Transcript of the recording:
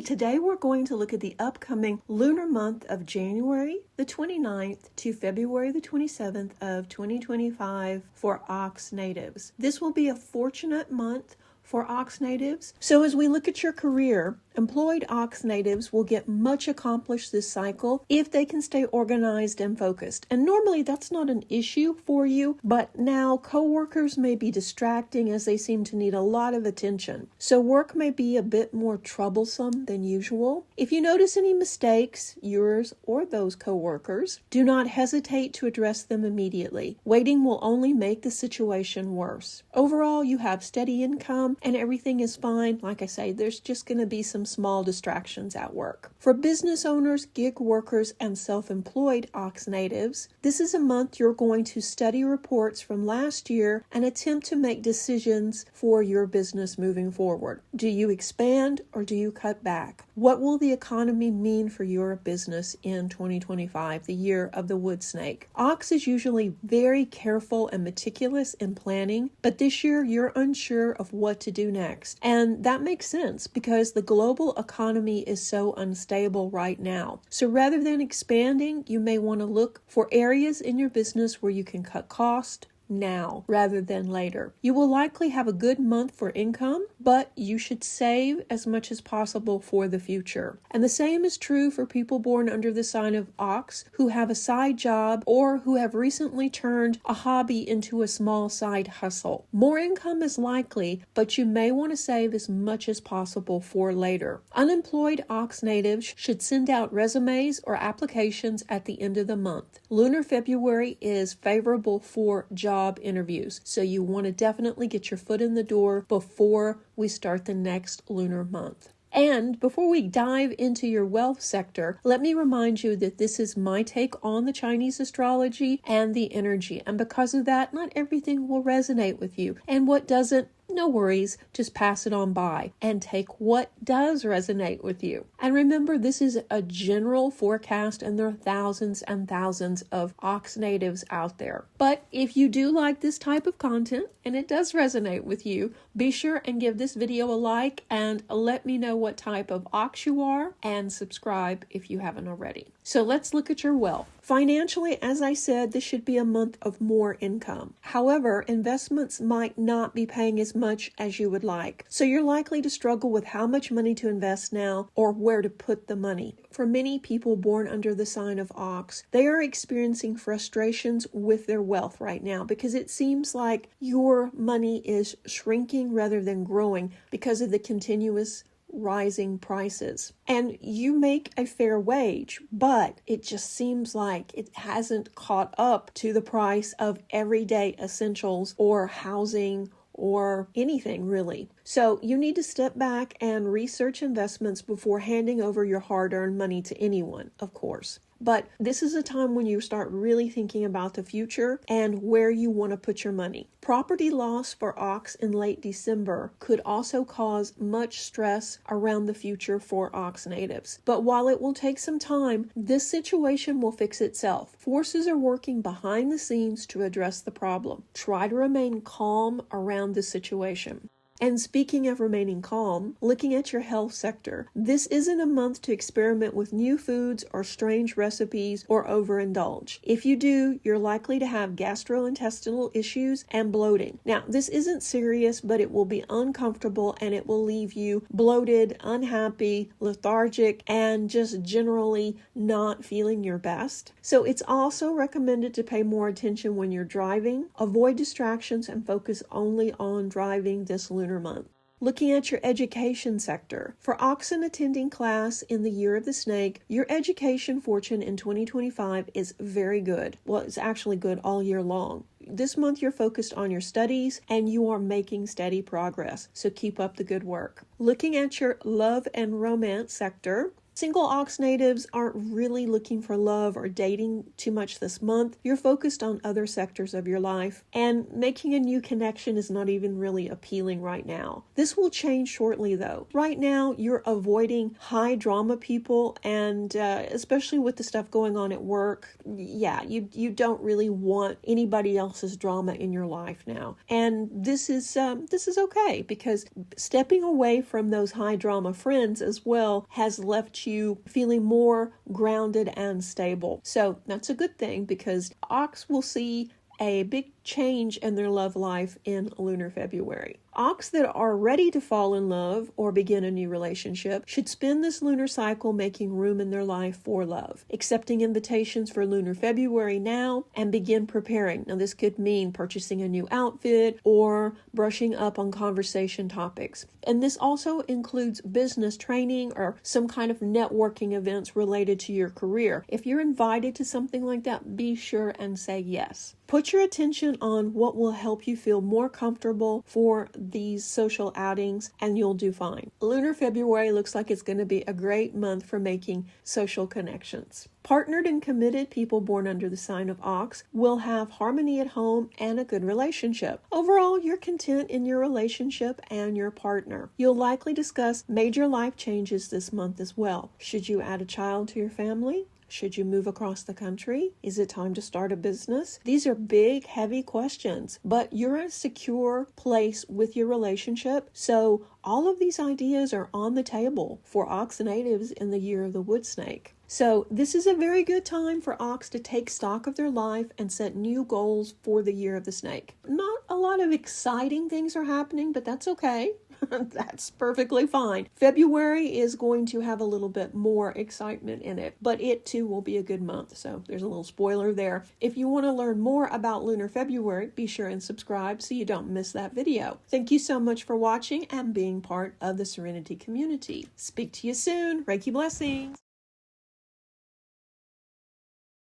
today we're going to look at the upcoming lunar month of January the 29th to February the 27th of 2025 for Ox natives. This will be a fortunate month for Ox natives. So as we look at your career, employed Ox natives will get much accomplished this cycle if they can stay organized and focused. And normally that's not an issue for you, but now coworkers may be distracting as they seem to need a lot of attention. So work may be a bit more troublesome than usual. If you notice any mistakes, yours or those coworkers, do not hesitate to address them immediately. Waiting will only make the situation worse. Overall, you have steady income and everything is fine. Like I say, there's just going to be some small distractions at work. For business owners, gig workers, and self-employed Ox natives, this is a month you're going to study reports from last year and attempt to make decisions for your business moving forward. Do you expand or do you cut back? What will the economy mean for your business in 2025, the year of the wood snake? Ox is usually very careful and meticulous in planning, but this year you're unsure of what to do next. And that makes sense because the global economy is so unstable right now. So rather than expanding, you may want to look for areas in your business where you can cut cost now rather than later. You will likely have a good month for income, but you should save as much as possible for the future. And the same is true for people born under the sign of Ox who have a side job or who have recently turned a hobby into a small side hustle. More income is likely, but you may want to save as much as possible for later. Unemployed Ox natives should send out resumes or applications at the end of the month. Lunar February is favorable for job interviews, so you want to definitely get your foot in the door before we start the next lunar month. And before we dive into your wealth sector, let me remind you that this is my take on the Chinese astrology and the energy. And because of that, not everything will resonate with you. And what doesn't, no worries, just pass it on by and take what does resonate with you. And remember, this is a general forecast and there are thousands and thousands of Ox natives out there. But if you do like this type of content and it does resonate with you, be sure and give this video a like and let me know what type of Ox you are and subscribe if you haven't already. So let's look at your wealth. Financially, as I said, this should be a month of more income. However, investments might not be paying as much as you would like. So you're likely to struggle with how much money to invest now or where to put the money. For many people born under the sign of Ox, they are experiencing frustrations with their wealth right now because it seems like your money is shrinking rather than growing because of the continuous rising prices. And you make a fair wage, but it just seems like it hasn't caught up to the price of everyday essentials or housing or anything really. So you need to step back and research investments before handing over your hard-earned money to anyone, of course. But this is a time when you start really thinking about the future and where you want to put your money. Property loss for Ox in late December could also cause much stress around the future for Ox natives. But while it will take some time, this situation will fix itself. Forces are working behind the scenes to address the problem. Try to remain calm around the situation. And speaking of remaining calm, looking at your health sector, this isn't a month to experiment with new foods or strange recipes or overindulge. If you do, you're likely to have gastrointestinal issues and bloating. Now, this isn't serious, but it will be uncomfortable and it will leave you bloated, unhappy, lethargic, and just generally not feeling your best. So it's also recommended to pay more attention when you're driving, avoid distractions, and focus only on driving this lunar month. Looking at your education sector. For oxen attending class in the year of the snake, your education fortune in 2025 is very good. Well, it's actually good all year long. This month you're focused on your studies and you are making steady progress, so keep up the good work. Looking at your love and romance sector, Single Ox natives aren't really looking for love or dating too much this month. You're focused on other sectors of your life, and making a new connection is not even really appealing right now. This will change shortly though. Right now, you're avoiding high drama people, and especially with the stuff going on at work, yeah, you don't really want anybody else's drama in your life now. And this is okay, because stepping away from those high drama friends as well has left you feeling more grounded and stable. So that's a good thing, because Ox will see a big change in their love life in Lunar February. Ox that are ready to fall in love or begin a new relationship should spend this lunar cycle making room in their life for love, accepting invitations for Lunar February now, and begin preparing. Now, this could mean purchasing a new outfit or brushing up on conversation topics. And this also includes business training or some kind of networking events related to your career. If you're invited to something like that, be sure and say yes. Put your attention on what will help you feel more comfortable for these social outings, and you'll do fine. Lunar February looks like it's going to be a great month for making social connections. Partnered and committed people born under the sign of Ox will have harmony at home and a good relationship. Overall, you're content in your relationship and your partner. You'll likely discuss major life changes this month as well. Should you add a child to your family? Should you move across the country? Is it time to start a business? These are big, heavy questions, but you're in a secure place with your relationship. So all of these ideas are on the table for Ox natives in the year of the wood snake. So this is a very good time for Ox to take stock of their life and set new goals for the year of the snake. Not a lot of exciting things are happening, but that's okay. That's perfectly fine. February is going to have a little bit more excitement in it, but it too will be a good month. So there's a little spoiler there. If you want to learn more about Lunar February, be sure and subscribe so you don't miss that video. Thank you so much for watching and being part of the Serenity community. Speak to you soon. Reiki blessings.